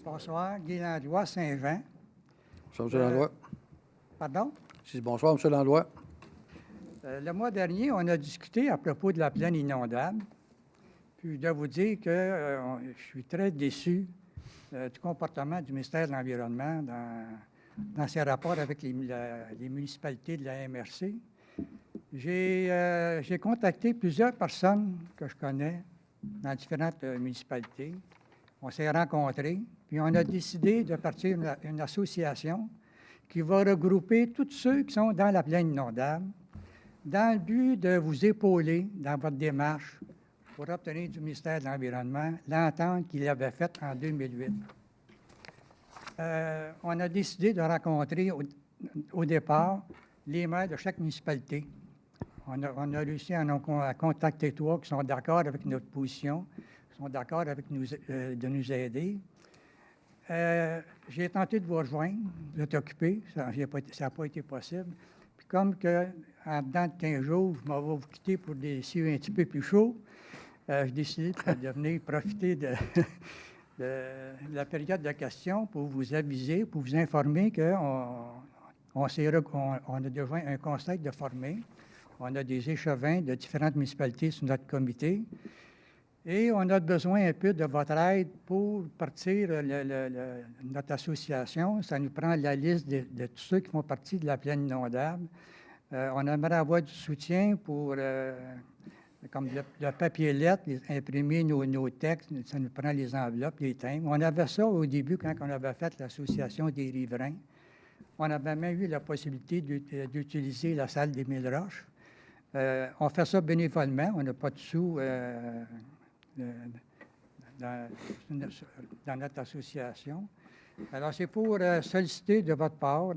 Bonsoir, Guy Landlois, Saint-Jean. Bonsoir, M. Landlois. Pardon? Je dis bonsoir, M. Landlois. Le mois dernier, on a discuté à propos de la plaine inondable. Puis je dois vous dire que je suis très déçu du comportement du ministère de l'Environnement dans ses rapports avec les municipalités de la MRC. J'ai contacté plusieurs personnes que je connais dans différentes municipalités. On s'est rencontrés, puis on a décidé de partir une association qui va regrouper tous ceux qui sont dans la plaine inondable dans le but de vous épauler dans votre démarche pour obtenir du ministère de l'Environnement l'entente qu'il avait faite en 2008. On a décidé de rencontrer au départ les maires de chaque municipalité. On a réussi à contacter trois qui sont d'accord avec notre position, qui sont d'accord avec de nous aider. J'ai tenté de vous rejoindre, vous êtes occupé, ça n'a pas été possible. Puis comme que en dedans de 15 jours, je m'en vais vous quitter pour des cieux un petit peu plus chauds, j'ai décidé de venir profiter de la période de questions pour vous aviser, pour vous informer qu'on a déjà un conseil de former. On a des échevins de différentes municipalités sur notre comité. Et on a besoin un peu de votre aide pour partir notre association. Ça nous prend la liste de tous ceux qui font partie de la plaine inondable. On aimerait avoir du soutien pour, comme le papier lettre, imprimer nos textes. Ça nous prend les enveloppes, les timbres. On avait ça au début quand on avait fait l'association des riverains. On avait même eu la possibilité d'utiliser la salle des Mille Roches. On fait ça bénévolement. On n'a pas de sous dans notre association. Alors, c'est pour solliciter de votre part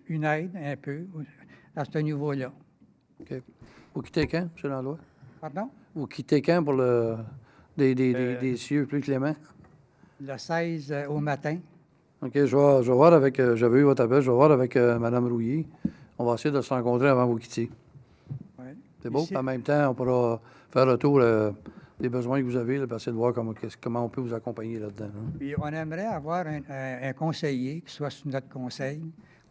une aide un peu à ce niveau-là. OK. Vous quittez quand, M. Landlois? Pardon? Vous quittez quand pour des cieux plus cléments? Le 16 au matin. OK, je vais voir avec... J'avais eu votre appel, je vais voir avec Mme Rouillet. On va essayer de se rencontrer avant que vous quittiez. Oui. C'est beau? En même temps, on pourra faire le tour des besoins que vous avez, là, pour essayer de voir comment on peut vous accompagner là-dedans. Hein? Puis on aimerait avoir un conseiller qui soit sous notre conseil,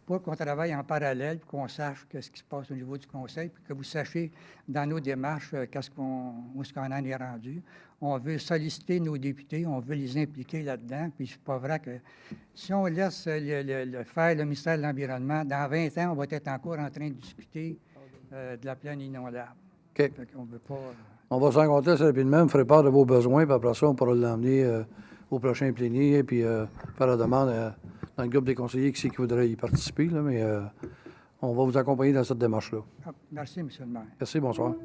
pour qu'on travaille en parallèle, puis qu'on sache ce qui se passe au niveau du conseil, puis que vous sachiez dans nos démarches où est-ce qu'on en est rendu. On veut solliciter nos députés, on veut les impliquer là-dedans, puis c'est pas vrai que si on laisse faire le ministère de l'Environnement, dans 20 ans, on va être encore en train de discuter de la plaine inondable. OK. On veut pas... On va se rencontrer assez rapidement, vous ferez part de vos besoins, puis après ça, on pourra l'emmener au prochain plénier, puis faire la demande dans le groupe des conseillers qui voudraient y participer, là, mais on va vous accompagner dans cette démarche-là. Merci, M. le maire. Merci, bonsoir.